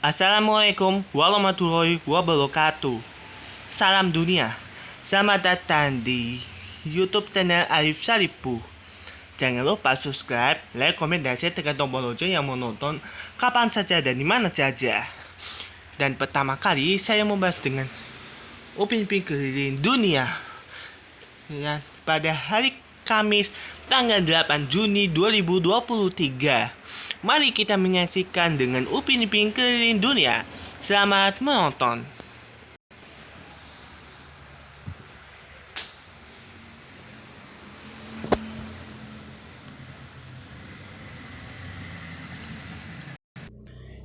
Assalamualaikum warahmatullahi wabarakatuh. Salam dunia. Selamat datang di YouTube channel Arif Saripu. Jangan lupa subscribe, like, komen, dan share tekan tombol lonceng yang menonton kapan saja dan dimana saja. Dan pertama kali saya membahas dengan Upin-Ipin keliling dunia. Dan pada hari Kamis tanggal 8 Juni 2023. Mari kita menyaksikan dengan Upin-Ipin keliling dunia. Selamat menonton.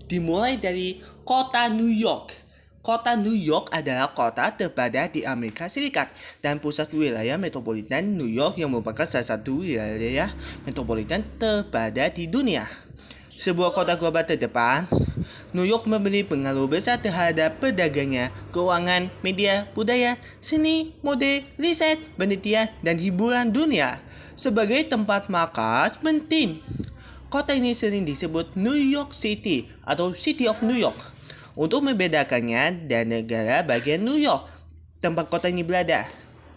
Dimulai dari kota New York. Kota New York adalah kota terpadat di Amerika Serikat dan pusat wilayah metropolitan New York yang merupakan salah satu wilayah metropolitan terpadat di dunia. Sebuah kota global terdepan, New York memberi pengaruh besar terhadap perdagangan, keuangan, media, budaya, seni, mode, riset, penelitian, dan hiburan dunia. Sebagai tempat markas penting, kota ini sering disebut New York City atau City of New York untuk membedakannya dan negara bagian New York, tempat kota ini berada.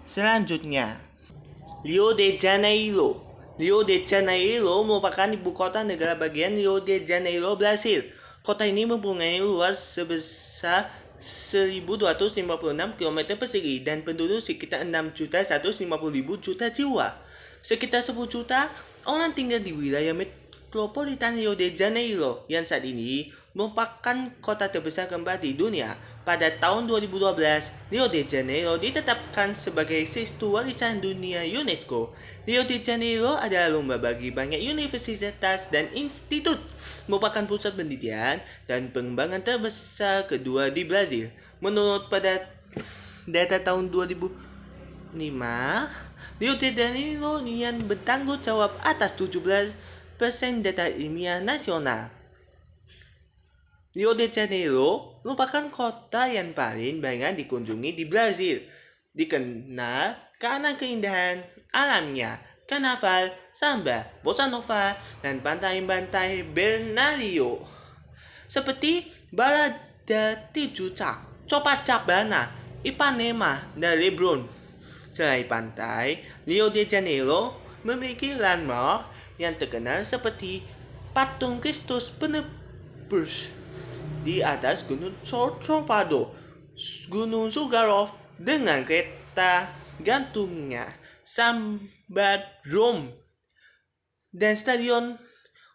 Selanjutnya, Rio de Janeiro. Rio de Janeiro merupakan ibu kota negara bagian Rio de Janeiro, Brasil. Kota ini mempunyai luas sebesar 1.256 km persegi dan penduduk sekitar 6.150.000 juta jiwa. Sekitar 10 juta orang tinggal di wilayah metropolitan Rio de Janeiro yang saat ini merupakan kota terbesar keempat di dunia. Pada tahun 2012, Rio de Janeiro ditetapkan sebagai Situ Warisan Dunia UNESCO. Rio de Janeiro adalah rumah bagi banyak universitas dan institut, merupakan pusat penelitian dan pengembangan terbesar kedua di Brazil. Menurut pada data tahun 2005, Rio de Janeiro yang bertanggung jawab atas 17% data ilmiah nasional. Rio de Janeiro merupakan kota yang paling banyak dikunjungi di Brazil. Dikenal karena keindahan alamnya, karnaval, samba, bossa nova, dan pantai-pantai Balneario seperti Balada Tijuca, Copacabana, Ipanema, dan Leblon. Selain pantai, Rio de Janeiro memiliki landmark yang terkenal seperti patung Kristus penebus di atas Gunung Corcovado, Gunung Sugarloaf dengan kereta gantungnya, Sambat Rome, dan Stadion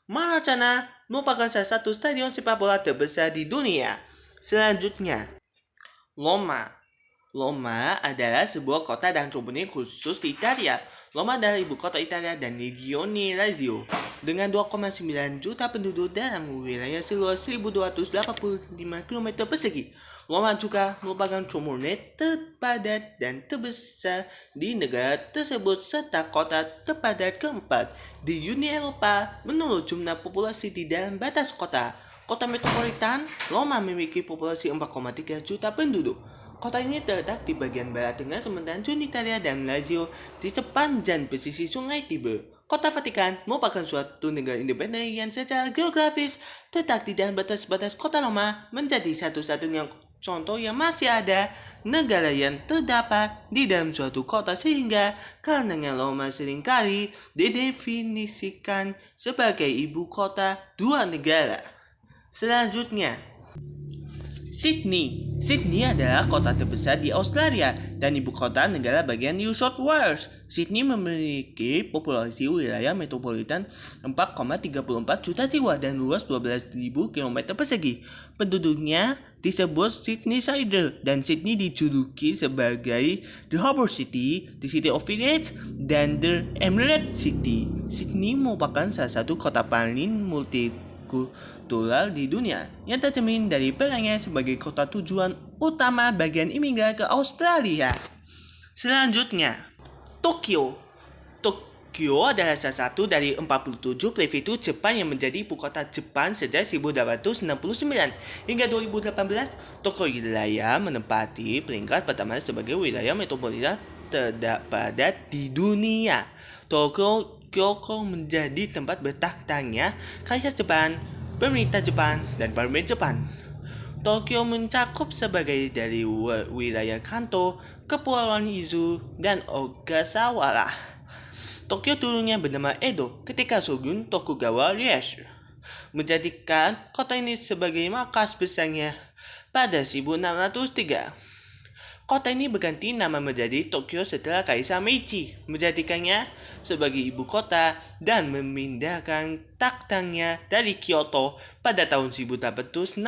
Maradona merupakan salah satu stadion sepak bola terbesar di dunia. Selanjutnya, Roma. Roma adalah sebuah kota dan komune khusus di Italia. Roma adalah ibu kota Italia dan Regione Lazio dengan 2,9 juta penduduk dalam wilayah seluas 1.285 km persegi. Roma juga merupakan komune terpadat dan terbesar di negara tersebut serta kota terpadat keempat di Uni Eropa menurut jumlah populasi di dalam batas kota. Kota metropolitan Roma memiliki populasi 4,3 juta penduduk. Kota ini terletak di bagian barat tengah sementara Italia dan Lazio di sepanjang pesisir Sungai Tiber. Kota Vatikan merupakan suatu negara independen yang secara geografis terletak di dalam batas-batas kota Roma, menjadi satu-satunya contoh yang masih ada negara yang terdapat di dalam suatu kota sehingga karenanya Roma seringkali didefinisikan sebagai ibu kota dua negara. Selanjutnya, Sydney. Sydney adalah kota terbesar di Australia dan ibu kota negara bagian New South Wales. Sydney memiliki populasi wilayah metropolitan 4,34 juta jiwa dan luas 12.000 km persegi. Penduduknya disebut Sydneysider dan Sydney dijuluki sebagai The Harbour City, The City of Village, dan The Emerald City. Sydney merupakan salah satu kota paling multikultural di dunia yang tercermin dari perannya sebagai kota tujuan utama bagian imigran ke Australia. Selanjutnya, Tokyo. Tokyo adalah salah satu dari 47 prefektur Jepang yang menjadi ibu kota Jepang sejak 1869. Hingga 2018, Tokyo wilayah menempati peringkat pertama sebagai wilayah metropolitan terpadat di dunia. Tokyo menjadi tempat bertakhtannya Kaisar Jepang, pemerintah Jepang, dan parlemen Jepang. Tokyo mencakup sebagai dari wilayah Kanto, Kepulauan Izu, dan Ogasawara. Tokyo dulunya bernama Edo ketika Shogun Tokugawa Ieyasu menjadikan kota ini sebagai markas besarnya pada 1603. Kota ini berganti nama menjadi Tokyo setelah Kaisar Meiji menjadikannya sebagai ibu kota dan memindahkan taktanya dari Kyoto pada tahun 1868.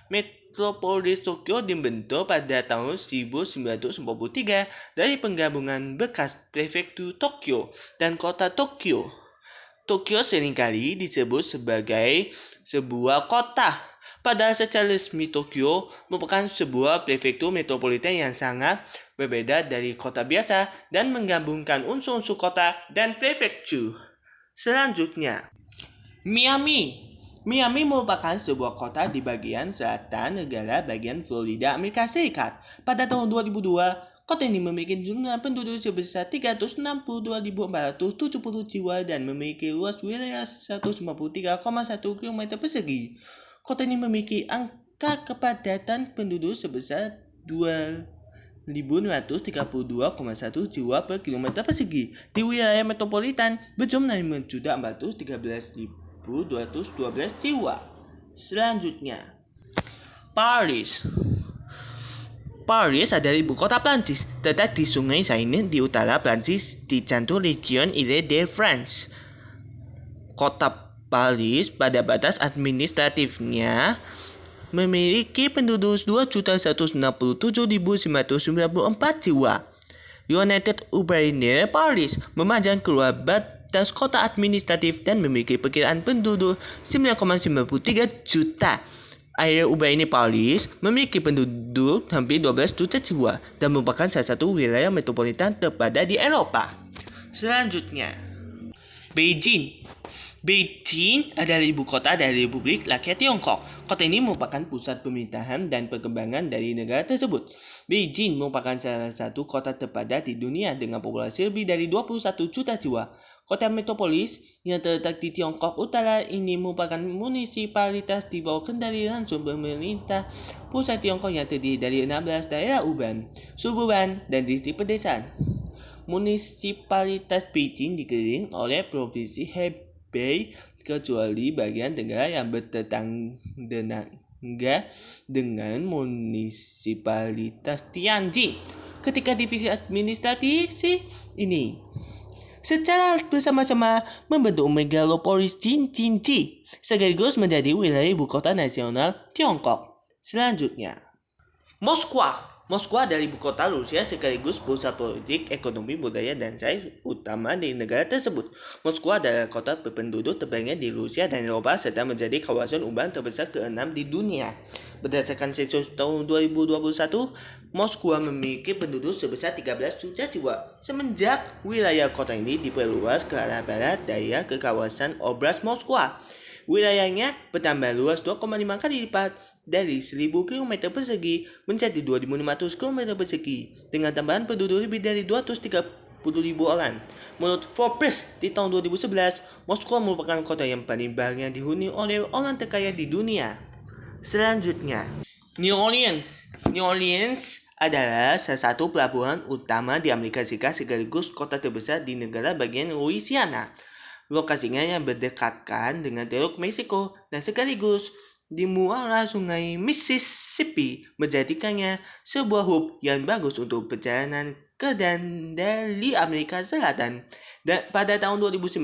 Metropolis Tokyo dibentuk pada tahun 1943 dari penggabungan bekas prefektur Tokyo dan kota Tokyo. Tokyo seringkali disebut sebagai sebuah kota. Padahal secara resmi Tokyo merupakan sebuah prefektur metropolitan yang sangat berbeda dari kota biasa dan menggabungkan unsur-unsur kota dan prefektur. Selanjutnya, Miami. Miami merupakan sebuah kota di bagian selatan negara bagian Florida, Amerika Serikat. Pada tahun 2002, kota ini memiliki jumlah penduduk sebesar 362.470 jiwa dan memiliki luas wilayah 153,1 km persegi. Kota ini memiliki angka kepadatan penduduk sebesar 2.532,1 jiwa per kilometer persegi. Di wilayah metropolitan berjumlah 5.413.212 jiwa. Selanjutnya, Paris. Paris adalah ibu kota Prancis, terletak di Sungai Seine di utara Prancis di jantung region Ile-de-France. Kota Paris pada batas administratifnya memiliki penduduk 2.167.994 jiwa. United Urbaine Paris memanjang keluar batas kota administratif dan memiliki perkiraan penduduk 9,93 juta. Area Urbaine Paris memiliki penduduk hampir 12 juta jiwa dan merupakan salah satu wilayah metropolitan terpadat di Eropa. Selanjutnya, Beijing. Beijing adalah ibu kota dari Republik Rakyat Tiongkok. Kota ini merupakan pusat pemerintahan dan perkembangan dari negara tersebut. Beijing merupakan salah satu kota terpadat di dunia dengan populasi lebih dari 21 juta jiwa. Kota metropolis yang terletak di Tiongkok Utara ini merupakan munisipalitas di bawah kendali langsung pemerintah pusat Tiongkok yang terdiri dari 16 daerah urban, suburban, dan distrik pedesaan. Munisipalitas Beijing dikelilingi oleh provinsi Hebei kecuali bagian tenggara yang bertetangga dengan munisipalitas Tianjin. Ketika divisi administratif ini secara bersama-sama membentuk megalopolis Jinji sekaligus menjadi wilayah ibu kota nasional Tiongkok. Selanjutnya, Moskwa. Moskwa adalah ibu kota Rusia sekaligus pusat politik, ekonomi, budaya, dan sains utama di negara tersebut. Moskwa adalah kota berpenduduk terbanyak di Rusia dan Eropa serta menjadi kawasan urban terbesar ke-6 di dunia. Berdasarkan sensus tahun 2021, Moskwa memiliki penduduk sebesar 13 juta jiwa. Semenjak wilayah kota ini diperluas ke arah barat daya ke kawasan Oblast Moskwa. Wilayahnya bertambah luas 2,5 kali lipat dari 1.000 km persegi menjadi 2.500 km persegi dengan tambahan penduduk lebih dari 230.000 orang. Menurut Forbes di tahun 2011, Moskow merupakan kota yang paling banyak dihuni oleh orang terkaya di dunia. Selanjutnya, New Orleans. New Orleans adalah salah satu pelabuhan utama di Amerika Serikat sekaligus kota terbesar di negara bagian Louisiana. Lokasinya yang berdekatan dengan Teluk Meksiko dan sekaligus di muara sungai Mississippi menjadikannya sebuah hub yang bagus untuk perjalanan ke dan dari Amerika Selatan. Dan pada tahun 2009,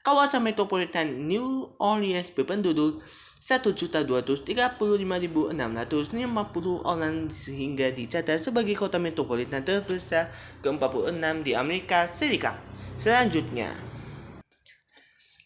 kawasan metropolitan New Orleans berpenduduk 1.235.650 orang sehingga dicatat sebagai kota metropolitan terbesar ke-46 di Amerika Serikat. Selanjutnya,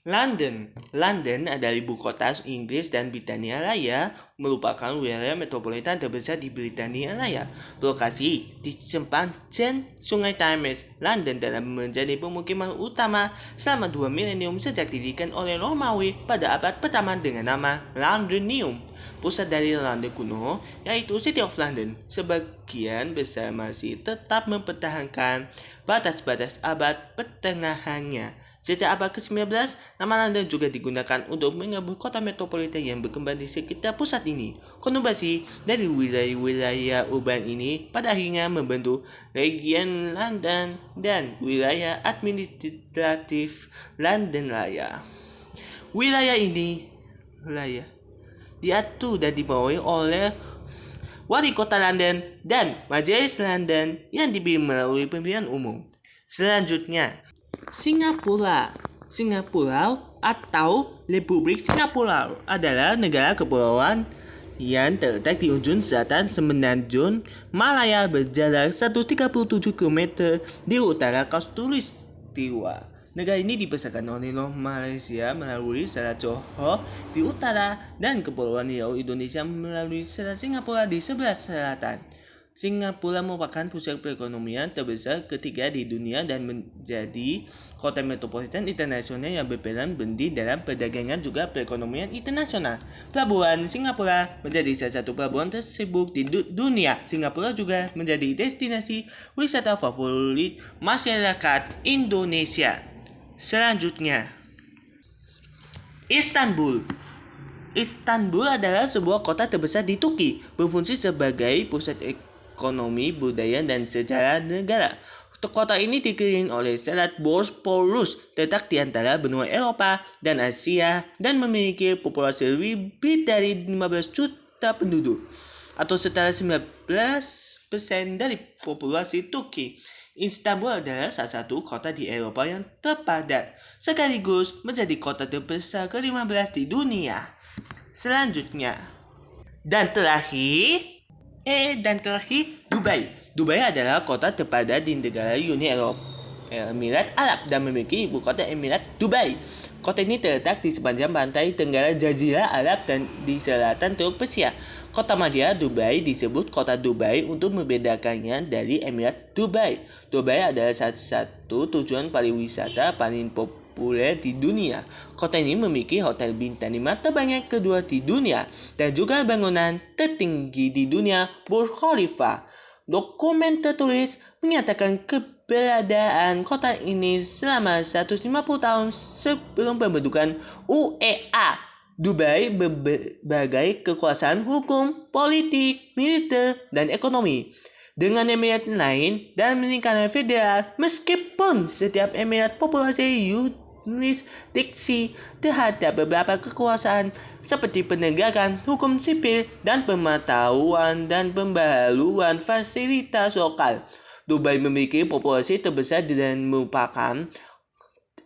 London. London adalah ibu kota Inggris dan Britania Raya, merupakan wilayah metropolitan terbesar di Britania Raya. Berlokasi di sepanjang Sungai Thames, London telah menjadi pemukiman utama selama 2 milenium sejak didirikan oleh Romawi pada abad pertama dengan nama Londinium. Pusat dari London kuno, yaitu City of London, sebagian besar masih tetap mempertahankan batas-batas abad pertengahannya. Sejak abad ke-19, nama London juga digunakan untuk menyebut kota metropolitan yang berkembang di sekitar pusat ini. Konumbasi dari wilayah-wilayah urban ini pada akhirnya membentuk region London dan wilayah administratif London Raya. Wilayah diatur dan dibawahi oleh Wali Kota London dan Majelis London yang dipilih melalui pemilihan umum. Selanjutnya, Singapura atau Republik Singapura adalah negara kepulauan yang terletak di ujung selatan semenanjung Malaya berjarak 137 km di utara Khatulistiwa. Negara ini dibesarkan oleh Malaysia melalui Selat Johor di utara dan Kepulauan Riau Indonesia melalui Selat Singapura di sebelah selatan. Singapura merupakan pusat perekonomian terbesar ketiga di dunia dan menjadi kota metropolitan internasional yang berperan penting dalam perdagangan juga perekonomian internasional. Pelabuhan Singapura menjadi salah satu pelabuhan tersibuk di dunia. Singapura juga menjadi destinasi wisata favorit masyarakat Indonesia. Selanjutnya, Istanbul adalah sebuah kota terbesar di Turki, berfungsi sebagai pusat ekonomi, budaya, dan sejarah negara. Kota ini dikelilingi oleh Selat Bosporus, terletak di antara benua Eropa dan Asia, dan memiliki populasi lebih dari 15 juta penduduk, atau setara 19% dari populasi Turki. Istanbul adalah salah satu kota di Eropa yang terpadat, sekaligus menjadi kota terbesar ke-15 di dunia. Selanjutnya, dan terakhir, Dubai. Dubai adalah kota terpadat di negara Uni Emirat Arab dan memiliki ibu kota Emirat Dubai. Kota ini terletak di sepanjang pantai tenggara Jazirah Arab dan di selatan Teluk Persia. Kota madya Dubai disebut Kota Dubai untuk membedakannya dari Emirat Dubai. Dubai adalah salah satu tujuan pariwisata paling populer di dunia. Kota ini memiliki hotel bintang 5 terbanyak kedua di dunia dan juga bangunan tertinggi di dunia, Burj Khalifa. Dokumen tertulis menyatakan keberadaan kota ini selama 150 tahun sebelum pembentukan UEA. Dubai berbagai kekuasaan hukum, politik, militer, dan ekonomi dengan emirat lain dan lingkaran federal, meskipun setiap emirat populasi jurisdiksi terhadap beberapa kekuasaan seperti penegakan hukum sipil dan pemantauan dan pembaharuan fasilitas lokal. Dubai memiliki populasi terbesar dan merupakan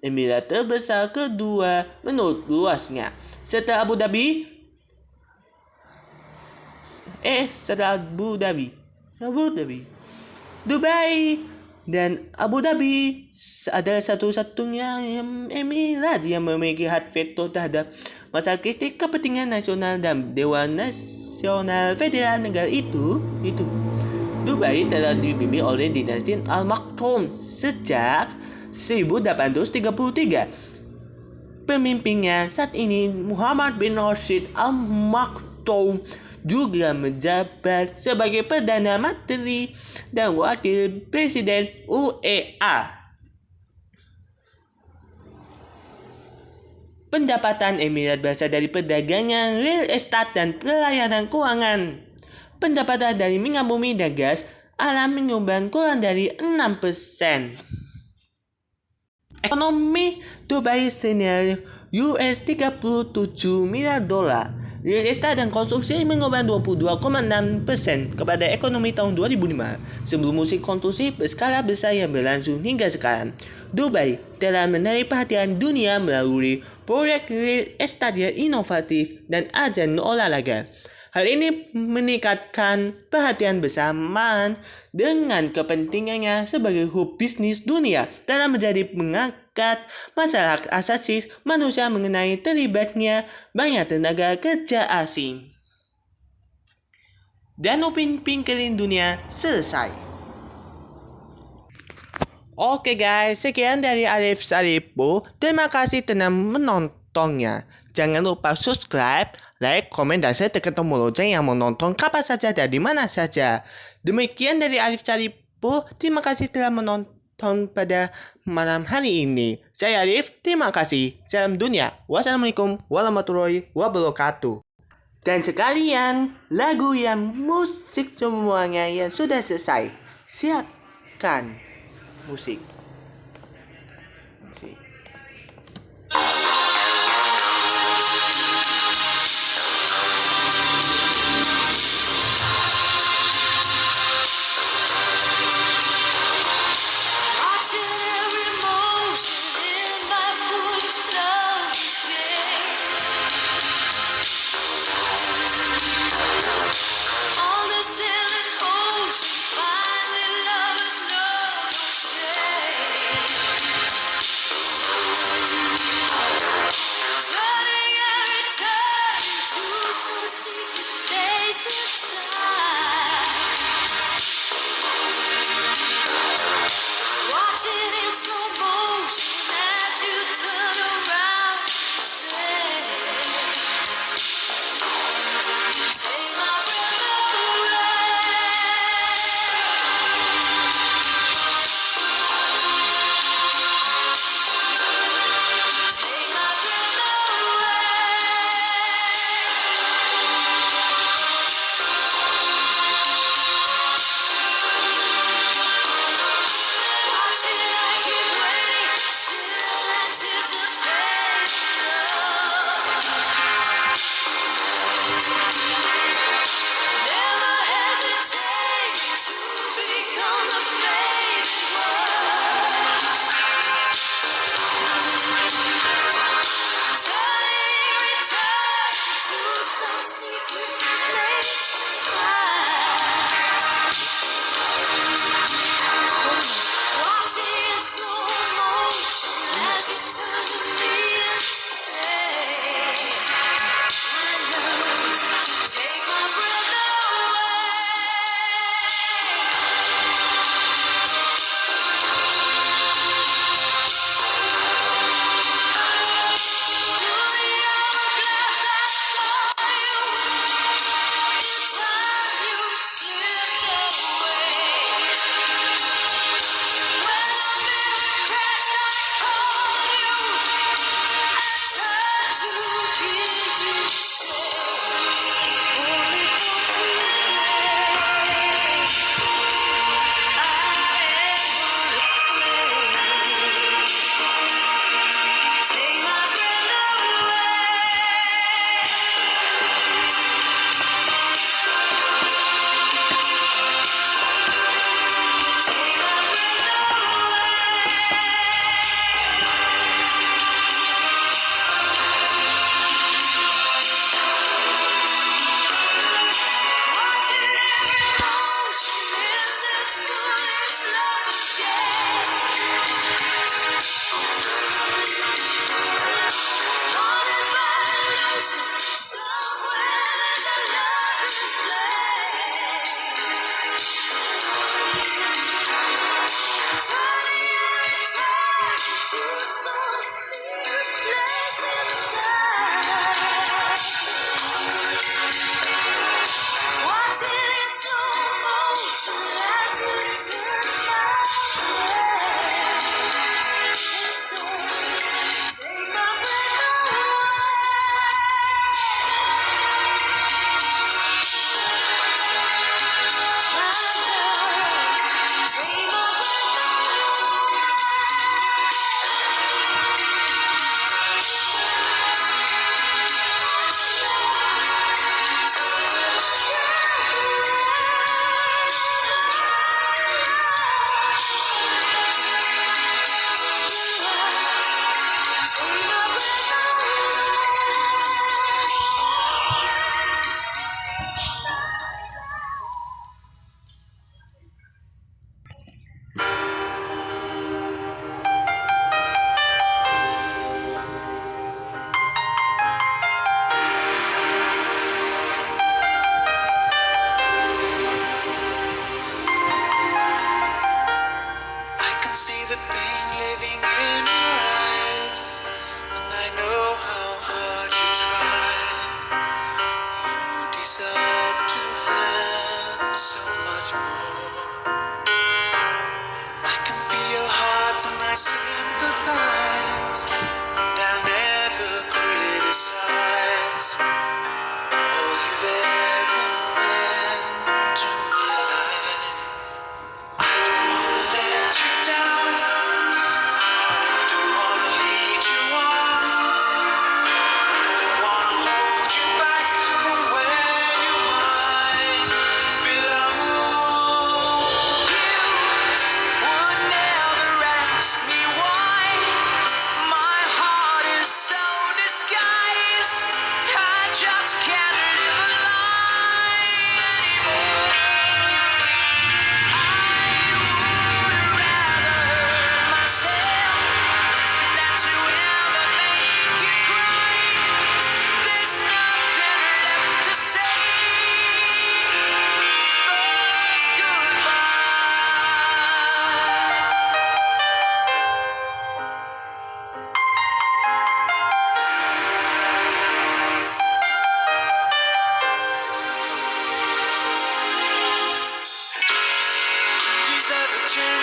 emirat terbesar kedua menurut luasnya setelah Abu Dhabi. Dubai dan Abu Dhabi adalah satu-satunya emirat yang memiliki hak veto terhadap masalah kritik kepentingan nasional dan Dewan Nasional Federal negara itu. Dubai telah dipimpin oleh dinasti Al Maktoum sejak 1833. Pemimpinnya saat ini Muhammad bin Rashid Al Maktoum juga menjabat sebagai Perdana Menteri dan Wakil Presiden UEA. Pendapatan emirat berasal dari perdagangan, real estate, dan pelayanan keuangan. Pendapatan dari minyak bumi dan gas alam menyumbang kurang dari 6%. Ekonomi Dubai senilai $37 miliar. Real estate dan konstruksi menyumbang 22,6% kepada ekonomi tahun 2005 sebelum musim konstruksi berskala besar yang berlangsung hingga sekarang. Dubai telah menarik perhatian dunia melalui proyek real estate yang inovatif dan ajang olahraga. Hal ini meningkatkan perhatian bersamaan dengan kepentingannya sebagai hub bisnis dunia dalam menjadi mengangkat masalah hak asasi manusia mengenai terlibatnya banyak tenaga kerja asing. Dan Upin keliling dunia selesai. Oke guys, sekian dari Arif Saripo. Terima kasih telah menontonnya. Jangan lupa subscribe, like, komen, dan share tekan tombol lonceng yang menonton kapan saja dan di mana saja. Demikian dari Arif Saripo. Terima kasih telah menonton. menonton pada malam hari ini. Saya Arif, terima kasih. Salam dunia. Wassalamualaikum warahmatullahi wabarakatuh. Dan sekalian, lagu yang musik semuanya yang sudah selesai. Siapkan musik.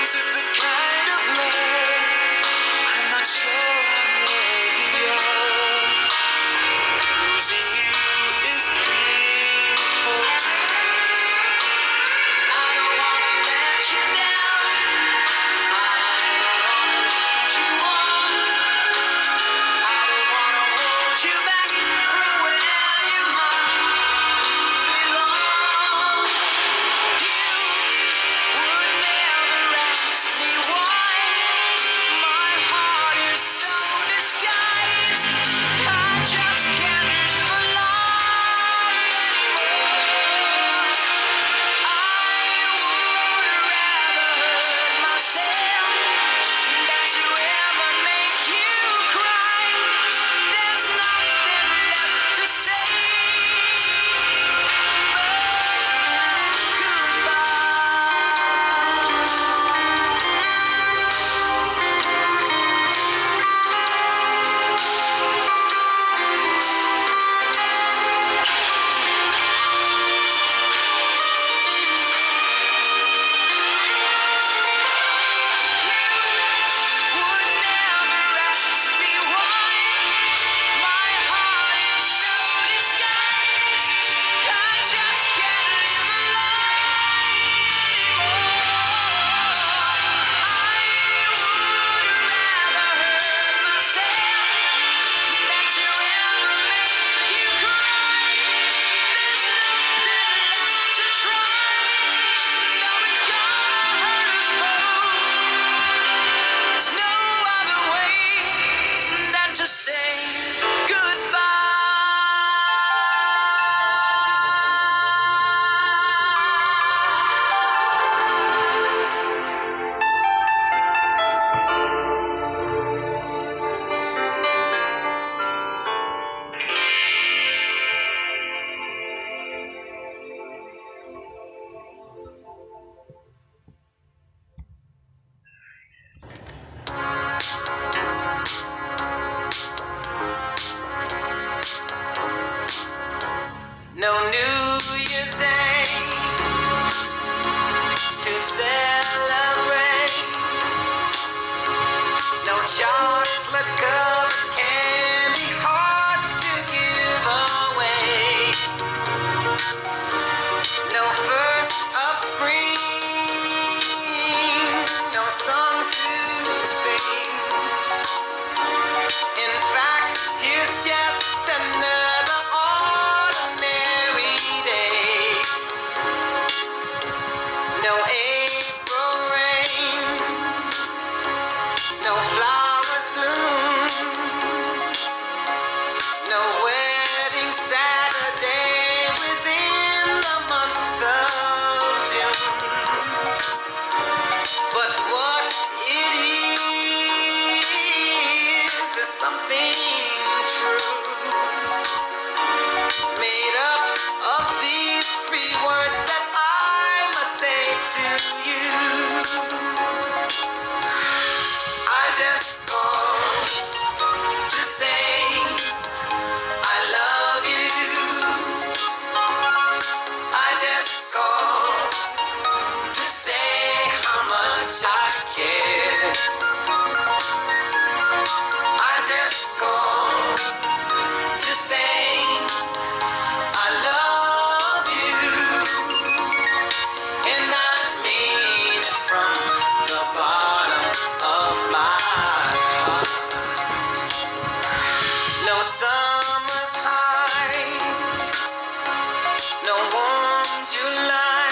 Is it the kind of love I'm not sure I'm worthy of? Losing you is painful to me. I don't wanna let you down. I don't wanna lead you on. I don't wanna hold you back from where you might belong. You would never ask me why. My heart is so disguised. I just can't live a lie anymore. I would rather hurt myself than to ever make you cry. There's nothing left to say would never ask me why. My heart is so disguised. I just can't live a lie anymore. I would rather hurt myself than to ever make you cry. There's nothing left to try. No, it's gonna hurt us both. There's no other way than to say goodbye. No New Year's Day to celebrate. No chocolate cup candy hearts to give away. No first of spring, no song to sing. In fact, here's just another ordinary day. No April rain, no flowers bloom, no wedding Saturday within the month of June. But what it is something true, made up of these three words that I must say to you. I just called to say I love you. I just called to say how much I care. I just called to say I love you, and I mean it from the bottom of my heart. No summer's high, no warm July,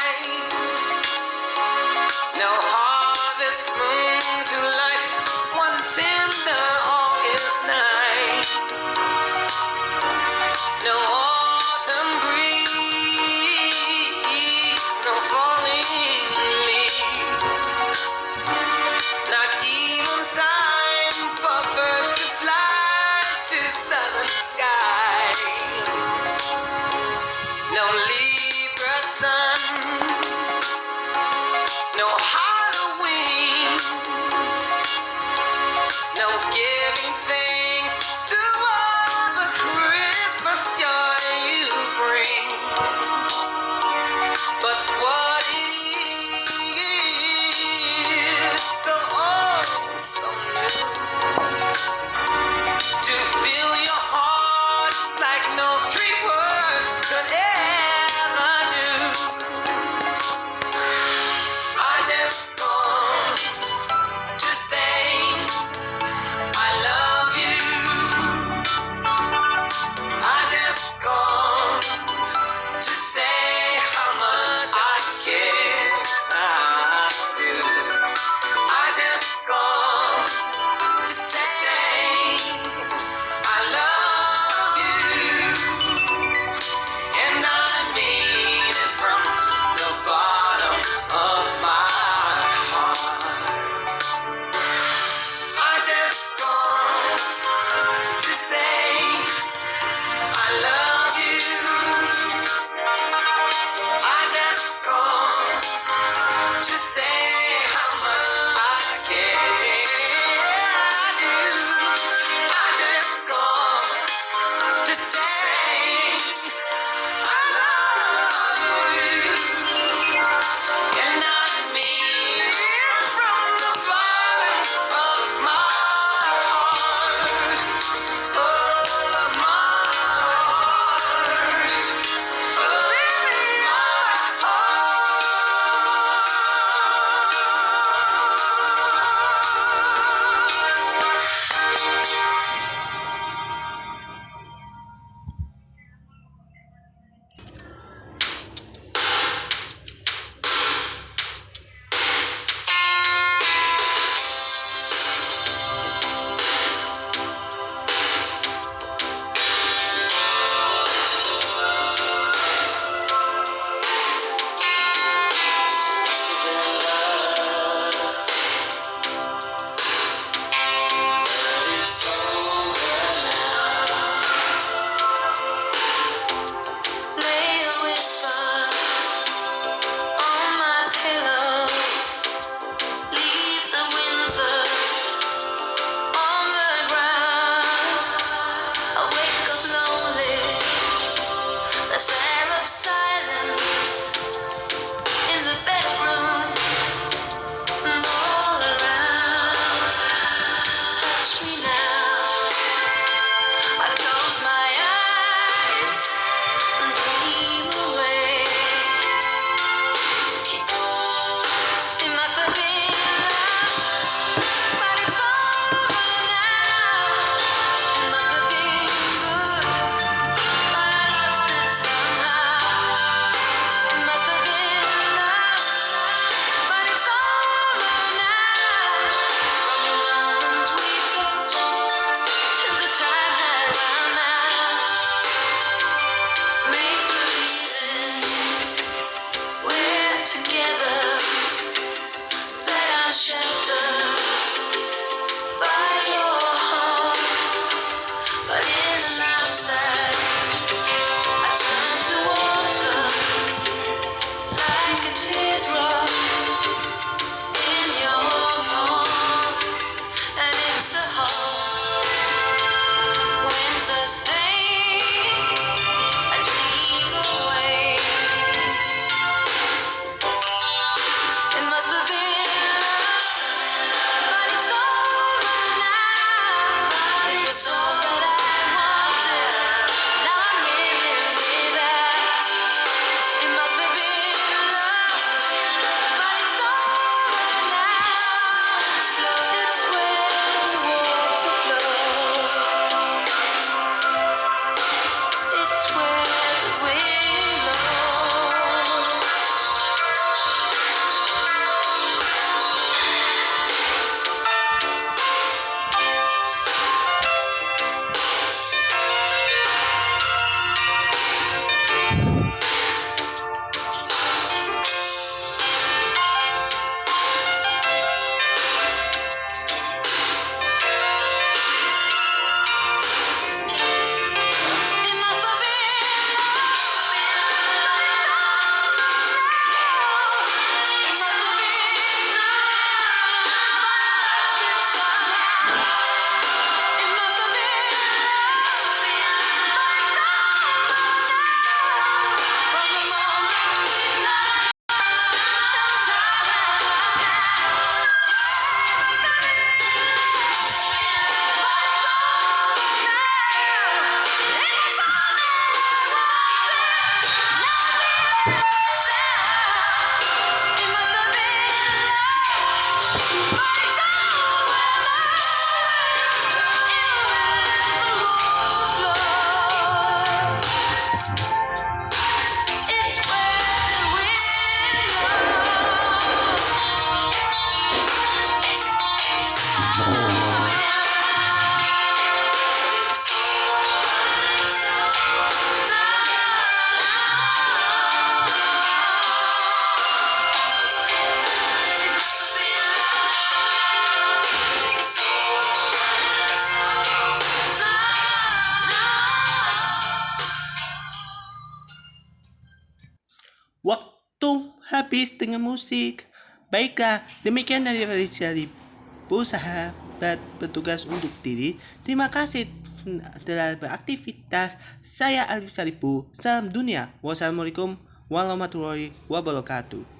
no harvest moon to light one tender August night. No autumn breeze, no falling leaves, not even time for birds to fly to southern sky. No Libra sun, no Halloween, no giving thanks to all the Christmas joy you bring. But what it Waktu habis dengan musik. Baiklah, demikian dari Sahabat bertugas untuk diri. Terima kasih telah beraktivitas. Saya Alif Saripu. Salam dunia. Wassalamualaikum warahmatullahi wabarakatuh.